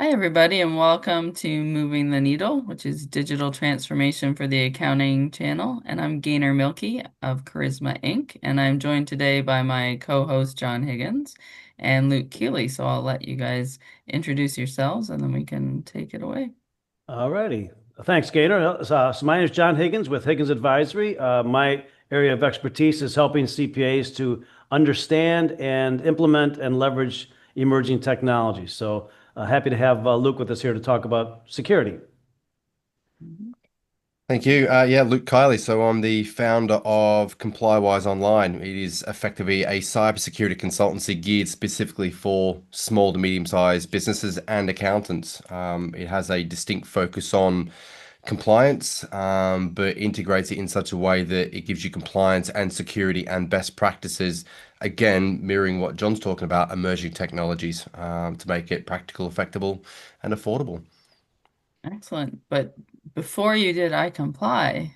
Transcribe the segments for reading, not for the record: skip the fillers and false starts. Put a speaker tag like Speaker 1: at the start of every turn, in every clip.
Speaker 1: Hi, everybody, and welcome to Moving the Needle, which is digital transformation for the accounting channel. And I'm Gaynor Meilke of Charisma Inc. And I'm joined today by my co-host, John Higgins, and Luke Kiely. So I'll let you guys introduce yourselves and then we can take it away.
Speaker 2: All righty. Thanks, Gaynor. So my name is John Higgins with Higgins Advisory. My area of expertise is helping CPAs to understand and implement and leverage emerging technologies. So happy to have Luke with us here to talk about security.
Speaker 1: Mhm.
Speaker 3: Thank you. Yeah, Luke Kiely. So I'm the founder of ComplyWise Online. It is effectively a cybersecurity consultancy geared specifically for small to medium-sized businesses and accountants. It has a distinct focus on compliance, but integrates it in such a way that it gives you compliance and security and best practices. Again, mirroring what John's talking about, emerging technologies, to make it practical, effective, and affordable.
Speaker 1: Excellent. But before you did I Comply,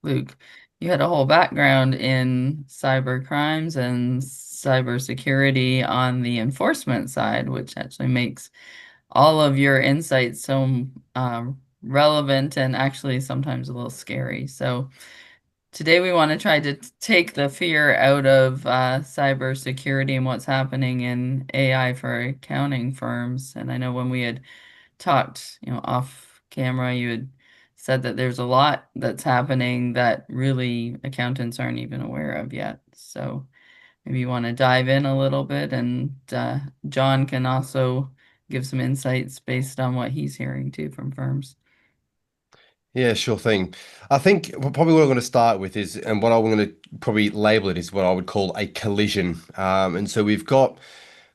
Speaker 1: Luke, you had a whole background in cyber crimes and cybersecurity on the enforcement side, which actually makes all of your insights so relevant and actually sometimes a little scary. So today we want to try to take the fear out of cybersecurity and what's happening in AI for accounting firms. And I know when we had talked, off camera, you had said that there's a lot that's happening that really accountants aren't even aware of yet. So maybe you want to dive in a little bit, and John can also give some insights based on what he's hearing too from firms.
Speaker 3: Yeah, sure thing. I think probably what I'm going to start with is, and what I'm going to probably label it is what I would call a collision. And so we've got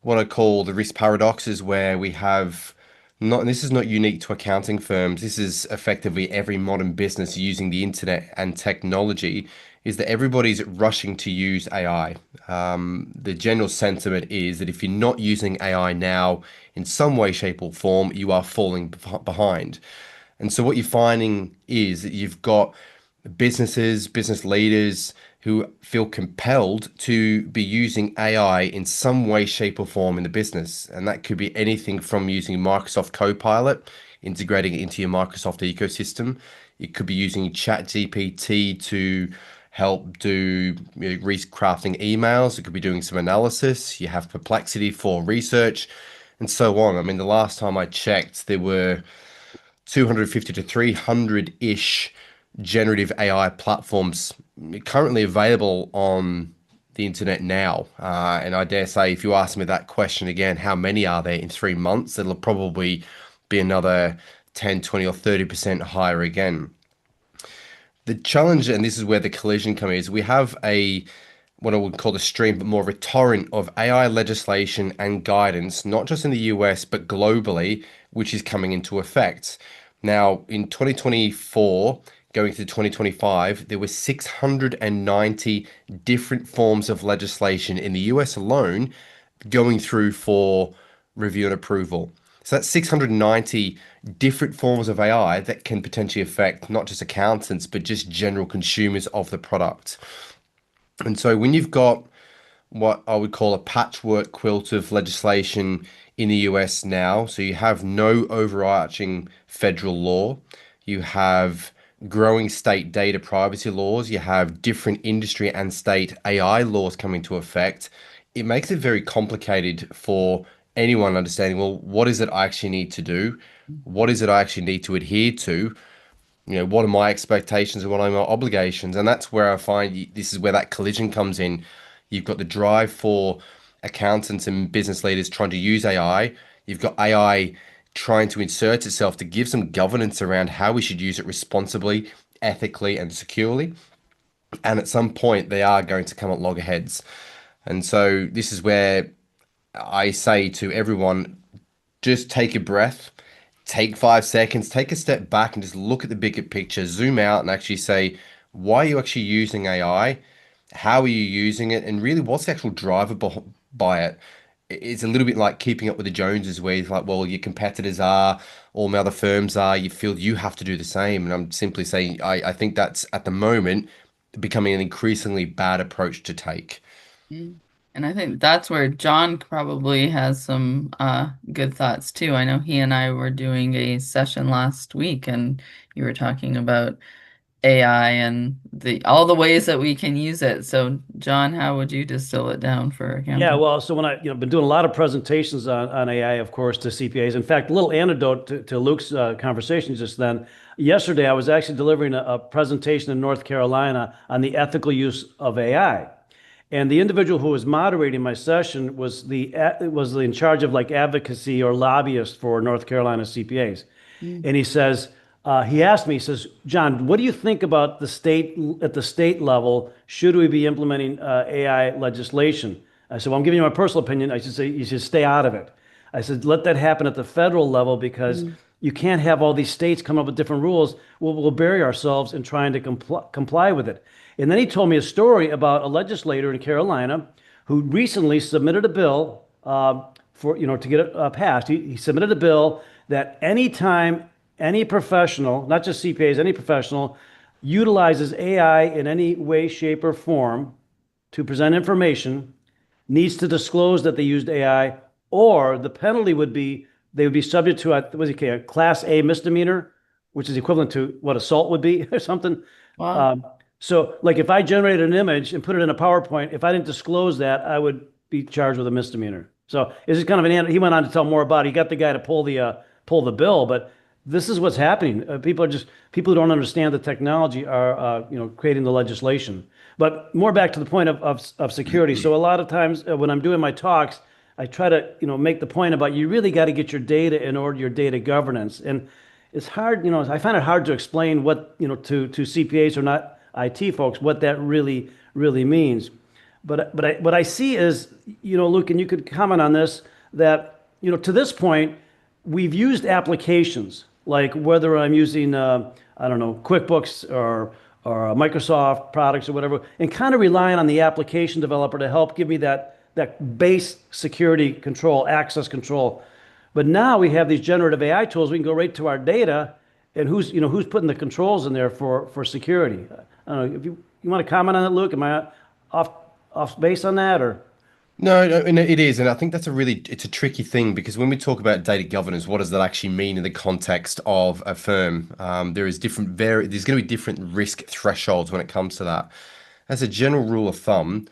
Speaker 3: what I call the risk paradoxes, where we have not, and this is not unique to accounting firms. This is effectively every modern business using the internet and technology, is that everybody's rushing to use AI. The general sentiment is that if you're not using AI now in some way, shape, or form, you are falling behind. And so what you're finding is that you've got businesses, business leaders who feel compelled to be using AI in some way, shape, or form in the business. And that could be anything from using Microsoft Copilot, integrating it into your Microsoft ecosystem. It could be using ChatGPT to help do crafting emails. It could be doing some analysis. You have Perplexity for research and so on. I mean, the last time I checked, there were 250 to 300-ish generative AI platforms currently available on the internet now. And I dare say, if you ask me that question again, how many are there in 3 months? It'll probably be another 10, 20, or 30% higher again. The challenge, and this is where the collision comes, is we have a what I would call a stream, but more of a torrent of AI legislation and guidance, not just in the US, but globally, which is coming into effect. Now, in 2024, going to 2025, there were 690 different forms of legislation in the US alone going through for review and approval. So that's 690 different forms of AI that can potentially affect not just accountants, but just general consumers of the product. And so when you've got what I would call a patchwork quilt of legislation in the US now, so you have no overarching federal law, you have growing state data privacy laws, you have different industry and state AI laws coming to effect. It makes it very complicated for anyone understanding, well, what is it I actually need to do? What is it I actually need to adhere to? What are my expectations and what are my obligations? And that's where I find this is where that collision comes in. You've got the drive for accountants and business leaders trying to use AI. You've got AI trying to insert itself to give some governance around how we should use it responsibly, ethically, and securely. And at some point, they are going to come at loggerheads. And so this is where I say to everyone, just take a breath, take 5 seconds, take a step back and just look at the bigger picture, zoom out and actually say, why are you actually using AI? How are you using it? And really, what's the actual driver by it? It's a little bit like keeping up with the Joneses, where it's like, well, your competitors are, all my other firms are, you feel you have to do the same. And I'm simply saying, I think that's at the moment becoming an increasingly bad approach to take.
Speaker 1: Mm. And I think that's where John probably has some good thoughts too. I know he and I were doing a session last week, and you were talking about AI and the all the ways that we can use it. So, John, how would you distill it down for
Speaker 2: Yeah,
Speaker 1: accounting?
Speaker 2: well, so when been doing a lot of presentations on AI, of course, to CPAs. In fact, a little anecdote to Luke's conversation just then. Yesterday, I was actually delivering a presentation in North Carolina on the ethical use of AI. And the individual who was moderating my session was in charge of like advocacy or lobbyist for North Carolina CPAs.
Speaker 1: Mm.
Speaker 2: And he asked me, he says, John, what do you think about at the state level? Should we be implementing AI legislation? I said, well, I'm giving you my personal opinion. I should say you should stay out of it. I said, let that happen at the federal level because
Speaker 1: Mm.
Speaker 2: you can't have all these states come up with different rules. We'll bury ourselves in trying to comply with it. And then he told me a story about a legislator in Carolina who recently submitted a bill to get it passed. He submitted a bill that anytime any professional, not just CPAs, any professional, utilizes AI in any way, shape, or form to present information needs to disclose that they used AI, or the penalty would be they would be subject to a class A misdemeanor, which is equivalent to what assault would be or something.
Speaker 1: Wow.
Speaker 2: Um, so, like if I generated an image and put it in a PowerPoint, if I didn't disclose that, I would be charged with a misdemeanor. So it's just kind of he went on to tell more about it. He got the guy to pull the bill, but this is what's happening. People who don't understand the technology are creating the legislation. But more back to the point of security. So a lot of times when I'm doing my talks, I try to make the point about you really got to get your data in order, your data governance. And it's hard, I find it hard to explain what to CPAs or not IT folks what that really means. But what I see is, Luke, and you could comment on this, that to this point we've used applications like whether I'm using I don't know, QuickBooks or Microsoft products or whatever, and kind of relying on the application developer to help give me that base security control, access control. But now we have these generative AI tools. We can go right to our data, and who's putting the controls in there for security. I don't know if you want to comment on that, Luke. Am I off off base on that or?
Speaker 3: No, no, and it is, and I think it's a tricky thing because when we talk about data governance, what does that actually mean in the context of a firm? There's going to be different risk thresholds when it comes to that. As a general rule of thumb,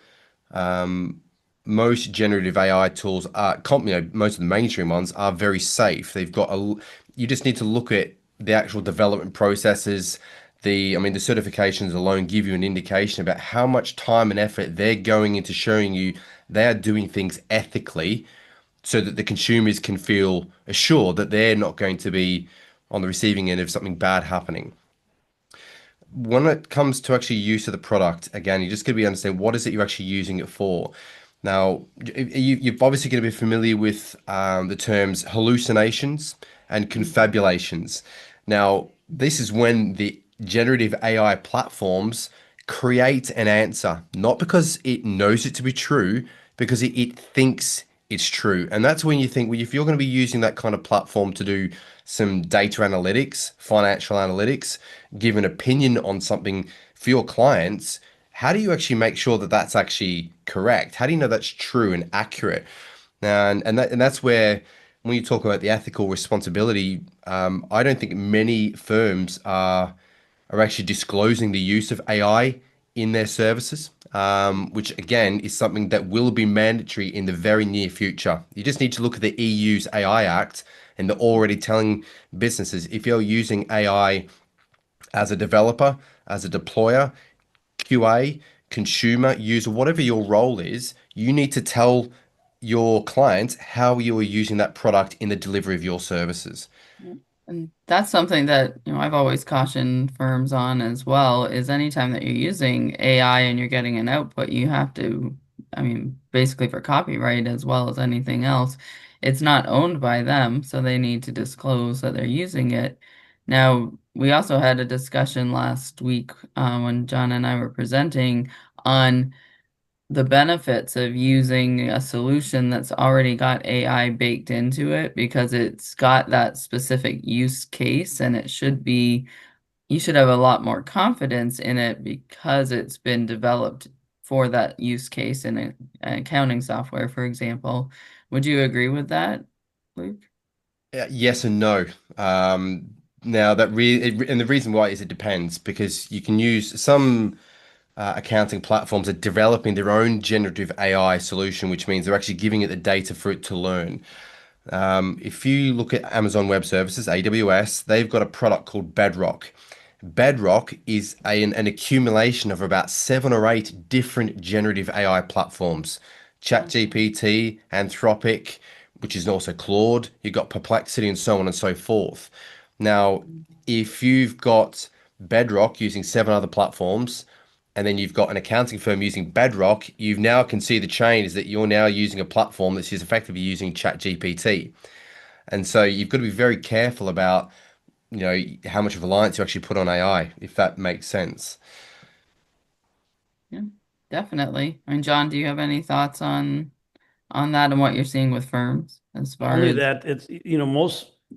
Speaker 3: most generative AI tools most of the mainstream ones are very safe. You just need to look at the actual development processes. The certifications alone give you an indication about how much time and effort they're going into showing you they are doing things ethically so that the consumers can feel assured that they're not going to be on the receiving end of something bad happening. When it comes to actually use of the product, again, you just got to be understand what is it you're actually using it for. Now, you're obviously going to be familiar with the terms hallucinations and confabulations. Now, this is when the generative AI platforms create an answer, not because it knows it to be true, because it thinks it's true. And that's when you think, well, if you're going to be using that kind of platform to do some data analytics, financial analytics, give an opinion on something for your clients, how do you actually make sure that that's actually correct? How do you know that's true and accurate? And that's where when you talk about the ethical responsibility, I don't think many firms are actually disclosing the use of AI in their services, which again is something that will be mandatory in the very near future. You just need to look at the EU's AI Act, and they're already telling businesses if you're using AI as a developer, as a deployer, QA, consumer, user, whatever your role is, you need to tell your clients how you are using that product in the delivery of your services.
Speaker 1: Yeah. And that's something that, I've always cautioned firms on as well, is anytime that you're using AI and you're getting an output, you have to, basically for copyright as well as anything else, it's not owned by them, so they need to disclose that they're using it. Now, we also had a discussion last week when John and I were presenting on the benefits of using a solution that's already got AI baked into it because it's got that specific use case and you should have a lot more confidence in it because it's been developed for that use case in accounting software, for example. Would you agree with that, Luke?
Speaker 3: Yes and no. Now that and the reason why is it depends because you can use some accounting platforms are developing their own generative AI solution, which means they're actually giving it the data for it to learn. If you look at Amazon Web Services, AWS, they've got a product called Bedrock. Bedrock is an accumulation of about 7 or 8 different generative AI platforms. ChatGPT, Anthropic, which is also Claude, you've got Perplexity and so on and so forth. Now, if you've got Bedrock using 7 other platforms, and then you've got an accounting firm using Bedrock, you now can see the chain is that you're now using a platform that is effectively using ChatGPT. And so you've got to be very careful about, how much reliance you actually put on AI, if that makes sense.
Speaker 1: Yeah, definitely. I mean, John, do you have any thoughts on that and what you're seeing with firms as far
Speaker 2: Only
Speaker 1: as
Speaker 2: that it's,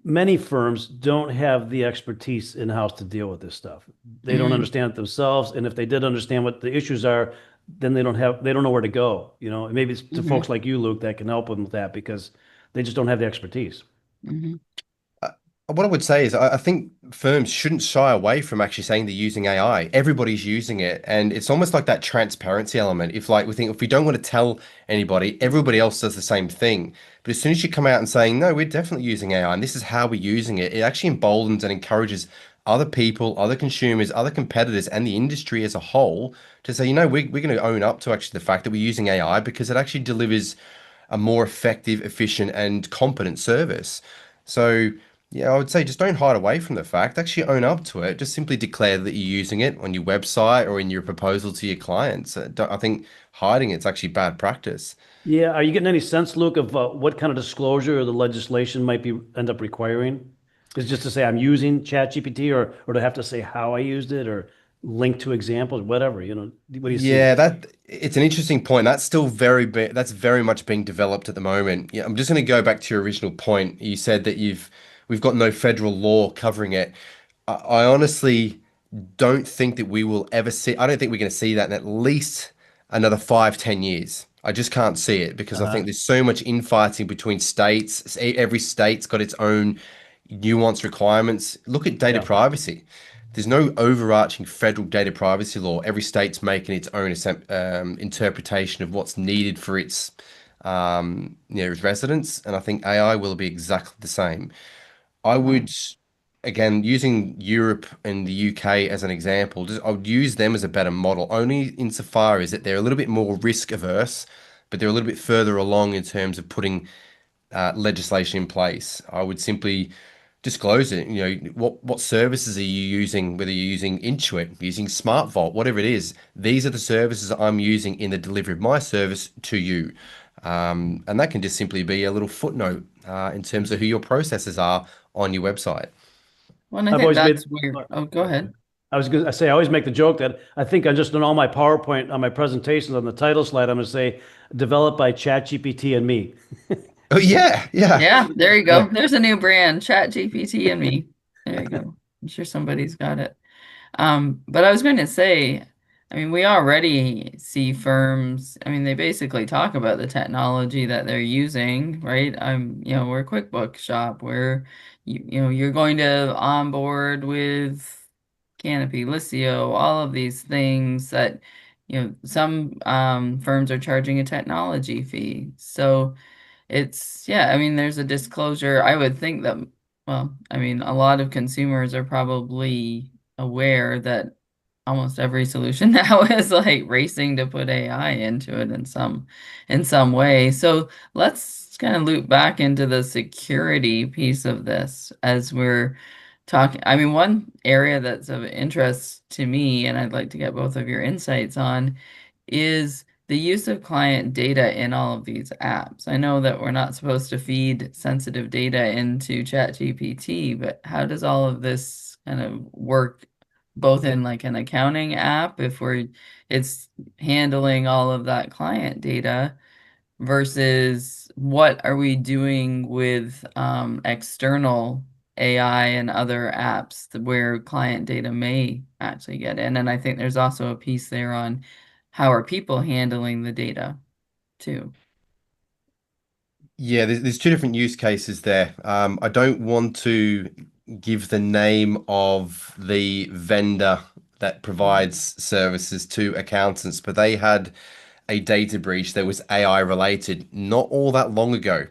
Speaker 2: many firms don't have the expertise in-house to deal with this stuff. They don't
Speaker 1: mm,
Speaker 2: understand it themselves, and if they did understand what the issues are, then they don't know where to go. And maybe it's to
Speaker 1: hmm
Speaker 2: folks like you, Luke, that can help them with that because they just don't have the expertise.
Speaker 1: hmm
Speaker 3: Uh, What I would say is, I think firms shouldn't shy away from actually saying they're using AI. Everybody's using it, and it's almost like that transparency element. If we don't want to tell anybody, everybody else does the same thing. But as soon as you come out and saying, no, we're definitely using AI, and this is how we're using it, it actually emboldens and encourages other people, other consumers, other competitors, and the industry as a whole to say, we're going to own up to actually the fact that we're using AI because it actually delivers a more effective, efficient, and competent service. So, yeah, I would say just don't hide away from the fact. Actually own up to it. Just simply declare that you're using it on your website or in your proposal to your clients. I think hiding it's actually bad practice.
Speaker 2: Yeah, are you getting any sense, Luke, of what kind of disclosure the legislation might be end up requiring? Is it just to say I'm using ChatGPT, or to have to say how I used it, or link to examples, whatever, what do you see?
Speaker 3: Yeah, that it's an interesting point. That's very much being developed at the moment. Yeah, I'm just going to go back to your original point. You said that we've got no federal law covering it. I honestly don't think that we will ever see. I don't think we're going to see that in at least another 5, 10 years. I just can't see it because I think
Speaker 2: Uh-huh.
Speaker 3: there's so much infighting between states. Every state's got its own nuanced requirements. Look at data
Speaker 2: Yeah.
Speaker 3: privacy. There's no overarching federal data privacy law. Every state's making its own interpretation of what's needed for its residents, and I think AI will be exactly the same. I
Speaker 1: wow.
Speaker 3: would, again, using Europe and the UK as an example, I would use them as a better model, only insofar as that they're a little bit more risk averse, but they're a little bit further along in terms of putting legislation in place. I would simply disclose it. What services are you using? Whether you're using Intuit, using Smart Vault, whatever it is, these are the services I'm using in the delivery of my service to you. And that can just simply be a little footnote in terms of who your processors are on your website.
Speaker 1: Well, and I
Speaker 2: I've
Speaker 1: think
Speaker 2: always made,
Speaker 1: that's weird. Oh, go
Speaker 2: okay.
Speaker 1: ahead.
Speaker 2: I was going to say, I always make the joke that I think I just on all my PowerPoint, on my presentations, on the title slide, I'm going to say, developed by ChatGPT and me.
Speaker 3: Oh yeah, yeah.
Speaker 1: Yeah, there you
Speaker 3: Yeah.
Speaker 1: go. There's a new brand, Chat GPT and me. There you go. I'm sure somebody's got it. But I was going to say, I mean, we already see firms, I mean, they basically talk about the technology that they're using, right? We're a QuickBooks shop where you're going to onboard with Canopy, Liscio, all of these things that, some firms are charging a technology fee. So yeah, I mean, there's a disclosure. I would think that, well, I mean, a lot of consumers are probably aware that almost every solution now is like racing to put AI into it in some way. So let's kind of loop back into the security piece of this as we're talking. I mean, one area that's of interest to me, and I'd like to get both of your insights on, is the use of client data in all of these apps. I know that we're not supposed to feed sensitive data into ChatGPT, but how does all of this kind of work both in like an accounting app if it's handling all of that client data versus what are we doing with external AI and other apps where client data may actually get in? And I think there's also a piece there on how are people handling the data too?
Speaker 3: Yeah, there's two different use cases there. I don't want to give the name of the vendor that
Speaker 1: Mhm.
Speaker 3: provides services to accountants, but they had a data breach that was AI related not all that long ago.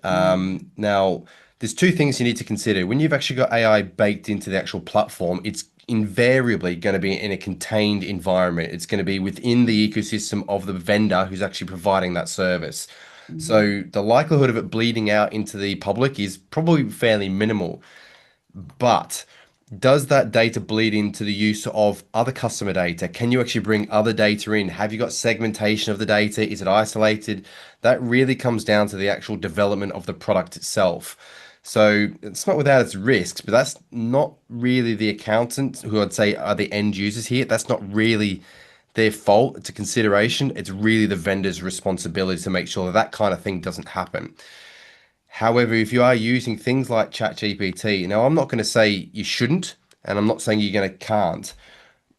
Speaker 1: Mm.
Speaker 3: Now, there's two things you need to consider. When you've actually got AI baked into the actual platform, it's invariably going to be in a contained environment. It's going to be within the ecosystem of the vendor who's actually providing that service.
Speaker 1: Mhm.
Speaker 3: So the likelihood of it bleeding out into the public is probably fairly minimal. But does that data bleed into the use of other customer data? Can you actually bring other data in? Have you got segmentation of the data? Is it isolated? That really comes down to the actual development of the product itself. So it's not without its risks, but that's not really the accountants who I'd say are the end users here. That's not really their fault. It's a consideration. It's really the vendor's responsibility to make sure that that kind of thing doesn't happen. However, if you are using things like ChatGPT, now I'm not going to say you shouldn't, and I'm not saying you're going to can't.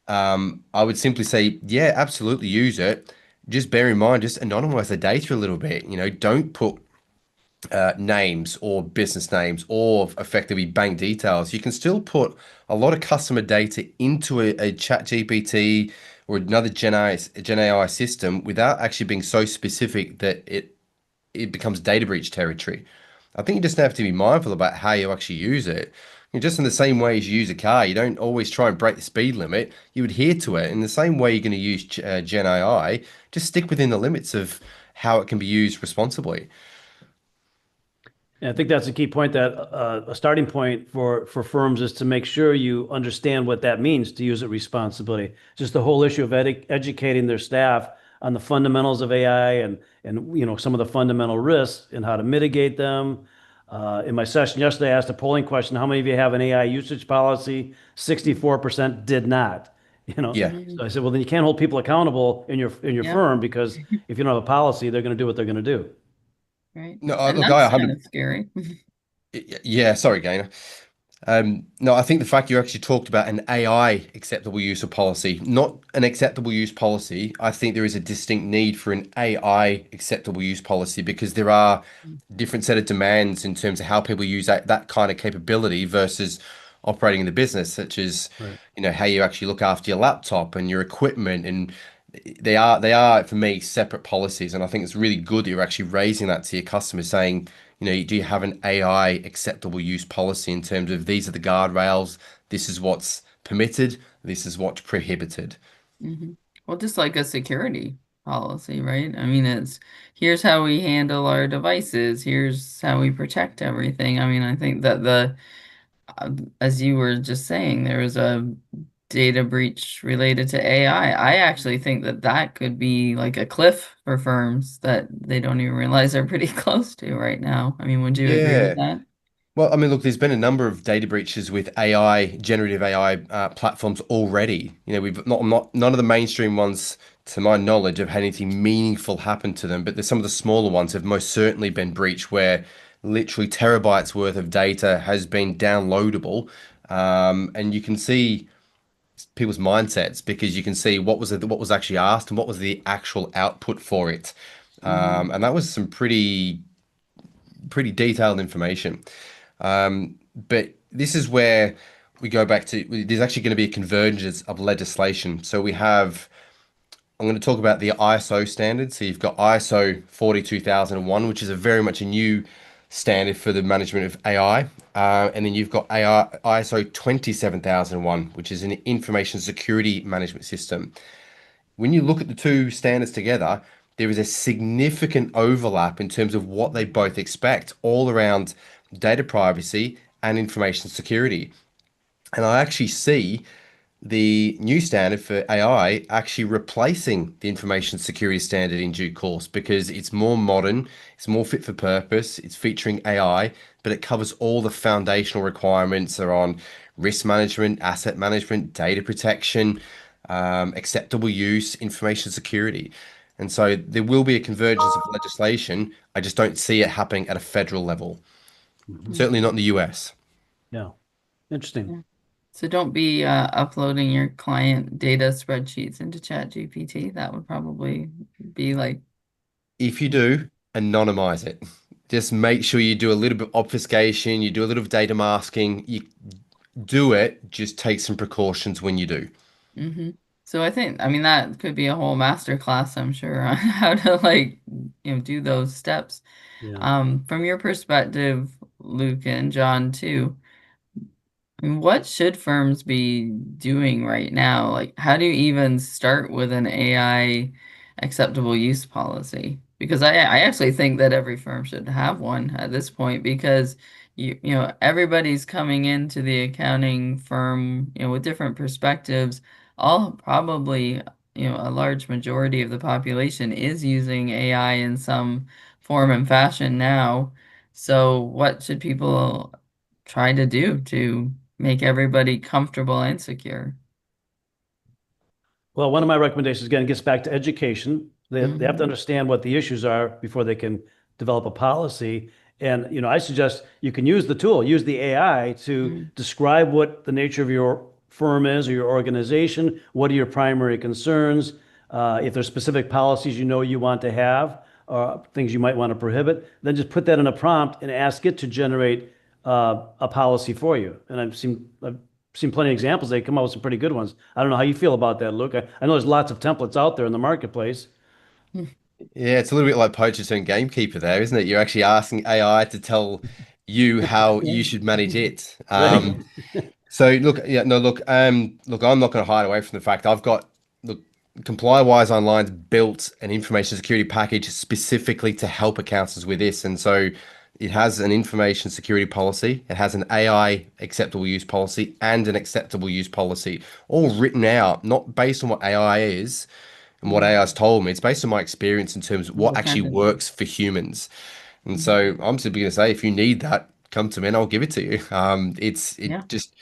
Speaker 3: I would simply say, yeah, absolutely use it. Just bear in mind, just anonymize the data a little bit. Don't put names or business names or effectively bank details. You can still put a lot of customer data into a ChatGPT or another Gen AI system without actually being so specific that it becomes data breach territory. I think you just have to be mindful about how you actually use it. Just in the same way as you use a car, you don't always try and break the speed limit. You adhere to it. In the same way you're going to use Gen AI, just stick within the limits of how it can be used responsibly.
Speaker 2: And I think that's a key point that a starting point for firms is to make sure you understand what that means to use it responsibly. Just the whole issue of educating their staff on the fundamentals of AI and some of the fundamental risks and how to mitigate them. In my session yesterday, I asked a polling question: How many of you have an AI usage policy? 64% did not.
Speaker 3: Yeah.
Speaker 2: So I said, well, then you can't hold people accountable in your
Speaker 1: Yep.
Speaker 2: firm because if you don't have a policy, they're going to do what they're going to do.
Speaker 1: Right.
Speaker 3: No,
Speaker 1: And
Speaker 3: look, I
Speaker 1: that's kind
Speaker 3: 100.
Speaker 1: of scary.
Speaker 3: Yeah, sorry, Gaynor. No, I think the fact you actually talked about an AI acceptable use of policy, not an acceptable use policy. I think there is a distinct need for an AI acceptable use policy because there are different set of demands in terms of how people use that kind of capability versus operating in the business, such as,
Speaker 2: Right.
Speaker 3: how you actually look after your laptop and your equipment. And they are for me separate policies. And I think it's really good that you're actually raising that to your customers, saying, do you have an AI acceptable use policy in terms of these are the guardrails, this is what's permitted, this is what's prohibited.
Speaker 1: Hmm. Well, just like a security policy, right? I mean, it's here's how we handle our devices, here's how we protect everything. I mean, I think that as you were just saying, there was a data breach related to AI. I actually think that that could be like a cliff for firms that they don't even realize they're pretty close to right now. I mean, would you agree with
Speaker 3: Yeah.
Speaker 1: that?
Speaker 3: Well, I mean, look, there's been a number of data breaches with AI, generative AI platforms already. We've not none of the mainstream ones, to my knowledge, have had anything meaningful happen to them, but there's some of the smaller ones have most certainly been breached where literally terabytes worth of data has been downloadable. And you can see people's mindsets because you can see what was actually asked and what was the actual output for it.
Speaker 1: Hmm.
Speaker 3: And that was some pretty detailed information. But this is where we go back to there's actually going to be a convergence of legislation. So I'm going to talk about the ISO standards. So you've got ISO 42001, which is a very much a new standard for the management of AI. And then you've got ISO 27001, which is an information security management system. When you look at the two standards together, there is a significant overlap in terms of what they both expect, all around data privacy and information security. And I actually see the new standard for AI actually replacing the information security standard in due course because it's more modern, it's more fit for purpose, it's featuring AI, but it covers all the foundational requirements around risk management, asset management, data protection, acceptable use, information security. And so there will be a convergence of legislation. I just don't see it happening at a federal level,
Speaker 2: Mhm.
Speaker 3: certainly not in the US.
Speaker 2: Yeah. Interesting.
Speaker 1: Yeah. So don't be uploading your client data spreadsheets into ChatGPT. That would probably be like,
Speaker 3: If you do, anonymize it. Just make sure you do a little bit of obfuscation, you do a little of data masking. You do it, just take some precautions when you do.
Speaker 1: hmm. So I think, I mean, that could be a whole master class, I'm sure, on how to like, do those steps.
Speaker 2: Yeah.
Speaker 1: From your perspective, Luke and John too. And what should firms be doing right now? Like, how do you even start with an AI acceptable use policy? Because I actually think that every firm should have one at this point because everybody's coming into the accounting firm, with different perspectives. All probably, a large majority of the population is using AI in some form and fashion now. So what should people try to do to make everybody comfortable and secure?
Speaker 2: Well, one of my recommendations again gets back to education. They have to
Speaker 1: Hmm.
Speaker 2: understand what the issues are before they can develop a policy. And I suggest you can use the tool, use the AI to
Speaker 1: Hmm.
Speaker 2: describe what the nature of your firm is or your organization. What are your primary concerns? If there's specific policies you want to have, or things you might want to prohibit, then just put that in a prompt and ask it to generate a policy for you. And I've seen plenty of examples. They come out with some pretty good ones. I don't know how you feel about that, Luke. I know there's lots of templates out there in the marketplace.
Speaker 3: Yeah, it's a little bit like poacher turned gamekeeper there, isn't it? You're actually asking AI to tell you how
Speaker 1: Yeah.
Speaker 3: you should manage it.
Speaker 2: Right.
Speaker 3: So look, yeah, no, look, I'm not going to hide away from the fact look, ComplyWise Online's built an information security package specifically to help accountants with this, and so it has an information security policy, it has an AI acceptable use policy, and an acceptable use policy, all written out, not based on what AI is and what
Speaker 1: Mm.
Speaker 3: AI has told me. It's based on my experience in terms of what
Speaker 1: What
Speaker 3: actually
Speaker 1: kind of,
Speaker 3: works for humans. And
Speaker 1: mhm.
Speaker 3: so I'm simply going to say, if you need that, come to me and I'll give it to you.
Speaker 1: Yeah.
Speaker 3: It just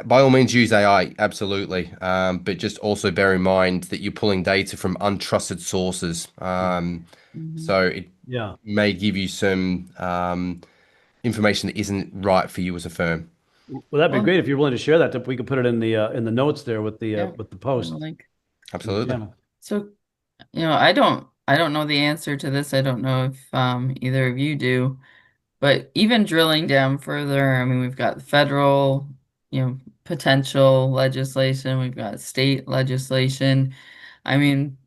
Speaker 3: by all means use AI, absolutely. But just also bear in mind that you're pulling data from untrusted sources.
Speaker 1: Hmm.
Speaker 3: So it
Speaker 2: Yeah.
Speaker 3: may give you some information that isn't right for you as a firm.
Speaker 2: Well, that'd be
Speaker 1: Well,
Speaker 2: great if you're willing to share that. If we could put it in the notes there
Speaker 1: yeah.
Speaker 2: with the
Speaker 1: Put a
Speaker 2: post
Speaker 1: link.
Speaker 2: in the
Speaker 3: Absolutely.
Speaker 2: channel.
Speaker 1: So, I don't know the answer to this. I don't know if either of you do. But even drilling down further, I mean, we've got federal, potential legislation, we've got state legislation. I mean,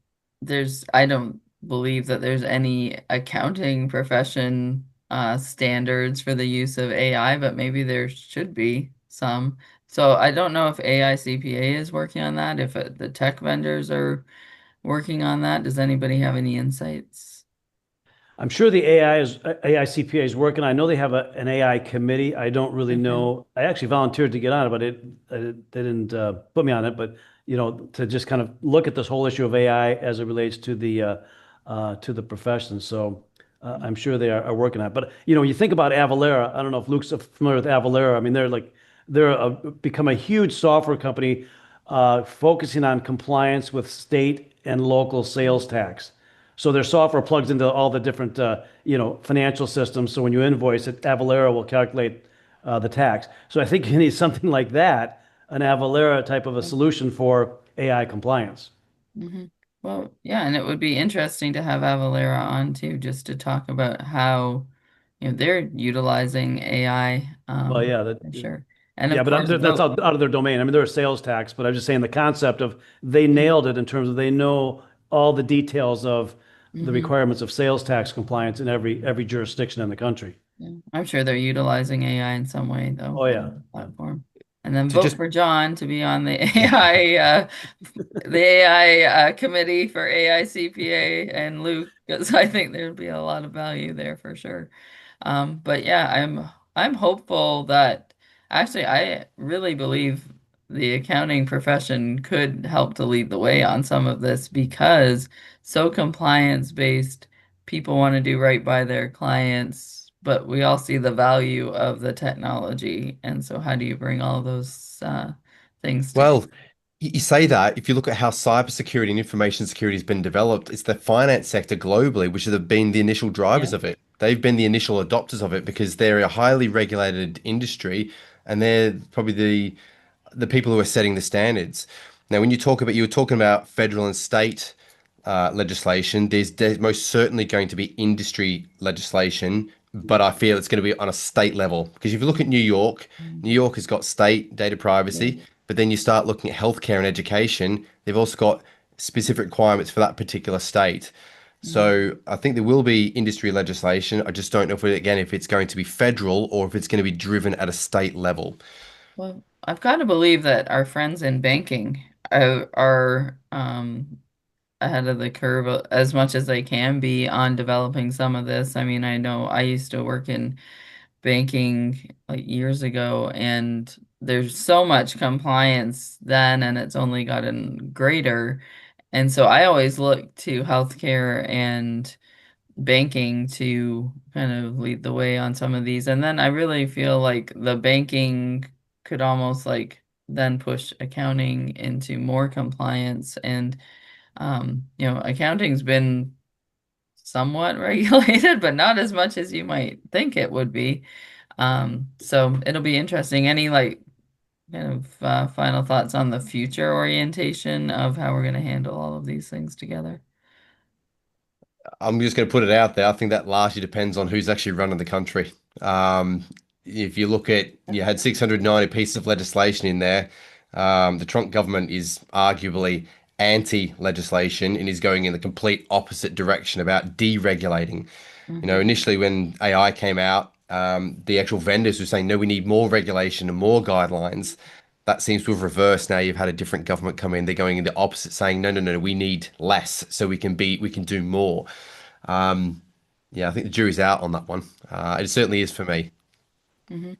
Speaker 1: I don't believe that there's any accounting profession standards for the use of AI, but maybe there should be some. So I don't know if AI CPA is working on that, if the tech vendors are working on that. Does anybody have any insights?
Speaker 2: I'm sure the AICPA is working. I know they have an AI committee. I don't really
Speaker 1: Okay.
Speaker 2: know. I actually volunteered to get on it, but they didn't put me on it. But to just kind of look at this whole issue of AI as it relates to the profession. So I'm sure they are working on it. But you think about Avalara. I don't know if Luke's familiar with Avalara. I mean, become a huge software company focusing on compliance with state and local sales tax. So their software plugs into all the different, financial systems. So when you invoice it, Avalara will calculate the tax. So I think you need something like that, an Avalara type of a solution for AI compliance.
Speaker 1: Hmm. Well, yeah, and it would be interesting to have Avalera on too, just to talk about how, they're utilizing AI,
Speaker 2: Well, yeah,
Speaker 1: for sure. And
Speaker 2: yeah,
Speaker 1: of
Speaker 2: but
Speaker 1: course,
Speaker 2: that's
Speaker 1: vote.
Speaker 2: out of their domain. I mean, they're a sales tax, but I'm just saying the concept of they nailed it in terms of they know all the details of the
Speaker 1: Hmm.
Speaker 2: requirements of sales tax compliance in every jurisdiction in the country.
Speaker 1: Yeah. I'm sure they're utilizing AI in some way, though,
Speaker 2: Oh yeah,
Speaker 1: on the
Speaker 2: yeah.
Speaker 1: platform. And then
Speaker 3: To
Speaker 1: vote
Speaker 3: just
Speaker 1: for John to be on the AI committee for AI CPA and Luke, because I think there'd be a lot of value there for sure. But yeah, I'm hopeful that actually I really believe the accounting profession could help to lead the way on some of this because so compliance based, people want to do right by their clients, but we all see the value of the technology. And so how do you bring all those things together?
Speaker 3: well, you say that if you look at how cybersecurity and information security has been developed, it's the finance sector globally which have been the initial
Speaker 1: Yeah.
Speaker 3: drivers of it. They've been the initial adopters of it because they're a highly regulated industry and they're probably the the people who are setting the standards. Now, when you were talking about federal and state legislation, there's most certainly going to be industry legislation, but I feel it's going to be on a state level. Because if you look at New York, New York has got state data
Speaker 1: Yeah.
Speaker 3: privacy, but then you start looking at healthcare and education, they've also got specific requirements for that particular state.
Speaker 1: Mm.
Speaker 3: So I think there will be industry legislation. I just don't know if it's going to be federal or if it's going to be driven at a state level.
Speaker 1: Well, I've got to believe that our friends in banking are ahead of the curve as much as they can be on developing some of this. I mean, I know I used to work in banking like years ago, and there's so much compliance then, and it's only gotten greater. And so I always look to healthcare and banking to kind of lead the way on some of these. And then I really feel like the banking could almost like then push accounting into more compliance. And accounting's been somewhat regulated, but not as much as you might think it would be. So it'll be interesting. Any like kind of final thoughts on the future orientation of how we're going to handle all of these things together?
Speaker 3: I'm just going to put it out there. I think that largely depends on who's actually running the country. Um, if you look at, you had 690 pieces of legislation in there. The Trump government is arguably anti-legislation and is going in the complete opposite direction about deregulating.
Speaker 1: Hmm.
Speaker 3: Initially when AI came out, the actual vendors were saying, no, we need more regulation and more guidelines. That seems to have reversed now. You've had a different government come in. They're going in the opposite, saying, no, no, no, we need less so we can do more. Um, yeah, I think the jury's out on that one. It certainly is for me.
Speaker 1: Hmm.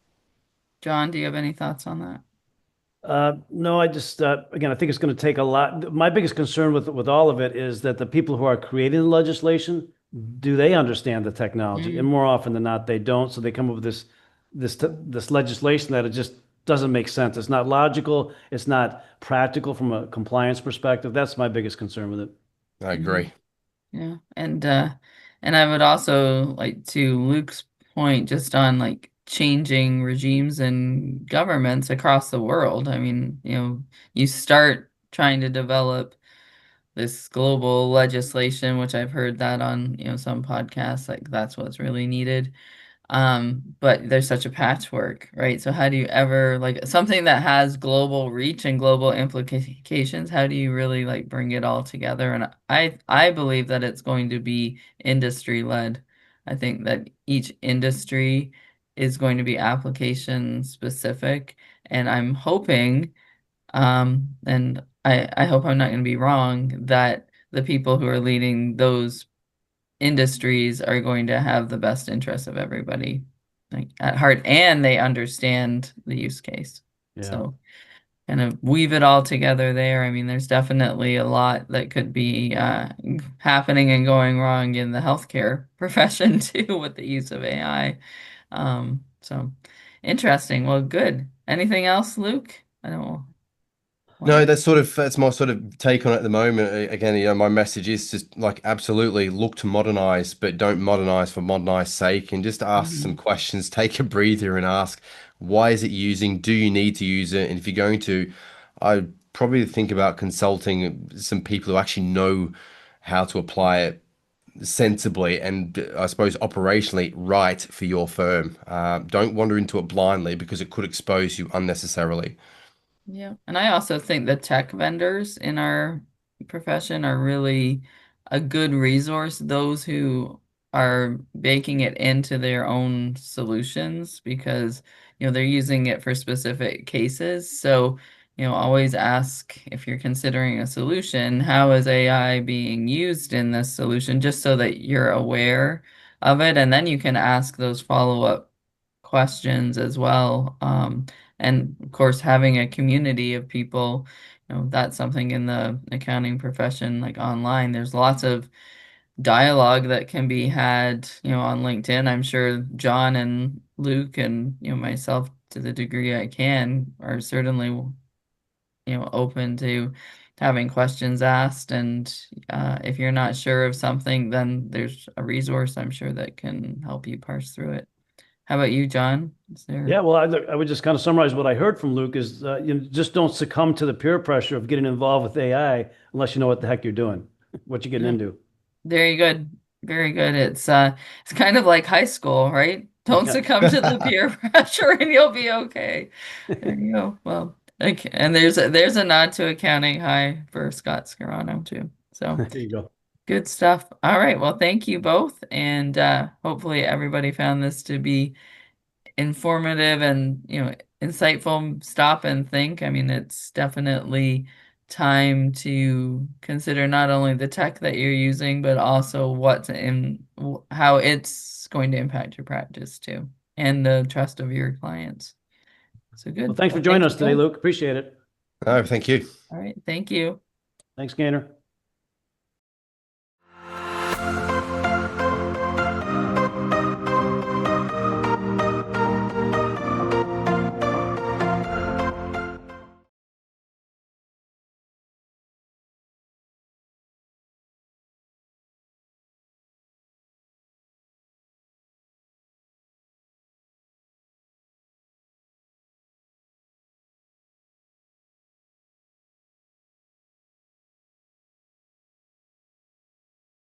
Speaker 1: John, do you have any thoughts on that?
Speaker 2: No, I just again, I think it's going to take a lot. My biggest concern with all of it is that the people who are creating the legislation, do they understand the technology? And
Speaker 1: Mm.
Speaker 2: more often than not, they don't. So they come up with this legislation that it just doesn't make sense. It's not logical. It's not practical from a compliance perspective. That's my biggest concern with it.
Speaker 3: I
Speaker 1: Hmm.
Speaker 3: agree.
Speaker 1: Yeah. And I would also like to Luke's point just on like changing regimes and governments across the world. I mean, you start trying to develop this global legislation, which I've heard that on, some podcasts, like that's what's really needed. But there's such a patchwork, right? So how do you ever like something that has global reach and global implications, how do you really like bring it all together? And I believe that it's going to be industry led. I think that each industry is going to be application specific, and I'm hoping and I hope I'm not going to be wrong that the people who are leading those industries are going to have the best interests of everybody like at heart, and they understand the use case.
Speaker 2: Yeah.
Speaker 1: So kind of weave it all together there. I mean, there's definitely a lot that could be happening and going wrong in the healthcare profession too with the use of AI. So interesting. Well, good. Anything else, Luke? I don't want
Speaker 3: No,
Speaker 1: to.
Speaker 3: that's my sort of take on it at the moment. Again, my message is just like absolutely look to modernize, but don't modernize for modernize sake, and just ask some
Speaker 1: Mhm.
Speaker 3: questions, take a breather, and ask why is it using? Do you need to use it? And if you're going to, I'd probably think about consulting some people who actually know how to apply it sensibly and I suppose operationally right for your firm. Don't wander into it blindly because it could expose you unnecessarily.
Speaker 1: Yeah. And I also think the tech vendors in our profession are really a good resource, those who are baking it into their own solutions because, they're using it for specific cases. So, always ask if you're considering a solution, how is AI being used in this solution, just so that you're aware of it. And then you can ask those follow-up questions as well. And of course, having a community of people, that's something in the accounting profession, like online. There's lots of dialogue that can be had, on LinkedIn. I'm sure John and Luke and, myself, to the degree I can, are certainly, open to having questions asked. And if you're not sure of something, then there's a resource I'm sure that can help you parse through it. How about you, John? Is there?
Speaker 2: Yeah, well, I would just kind of summarize what I heard from Luke is just don't succumb to the peer pressure of getting involved with AI unless you know what the heck you're doing, what you're getting
Speaker 1: Yeah.
Speaker 2: into.
Speaker 1: Very good. Very good. It's kind of like high school, right? Don't
Speaker 2: Yeah.
Speaker 1: succumb to the peer pressure and you'll be okay. There you go. Well, okay. And there's a nod to accounting high for Scott Scarano too. So
Speaker 2: There you go.
Speaker 1: good stuff. All right. Well, thank you both. And hopefully everybody found this to be informative and, insightful. Stop and think. I mean, it's definitely time to consider not only the tech that you're using, but also how it's going to impact your practice too, and the trust of your clients. So
Speaker 2: Well,
Speaker 1: good.
Speaker 2: thanks for
Speaker 1: Well,
Speaker 2: joining
Speaker 1: thank
Speaker 2: us
Speaker 1: you
Speaker 2: today,
Speaker 1: both.
Speaker 2: Luke. Appreciate it.
Speaker 3: No, thank you.
Speaker 1: All right. Thank you.
Speaker 2: Thanks, Gaynor.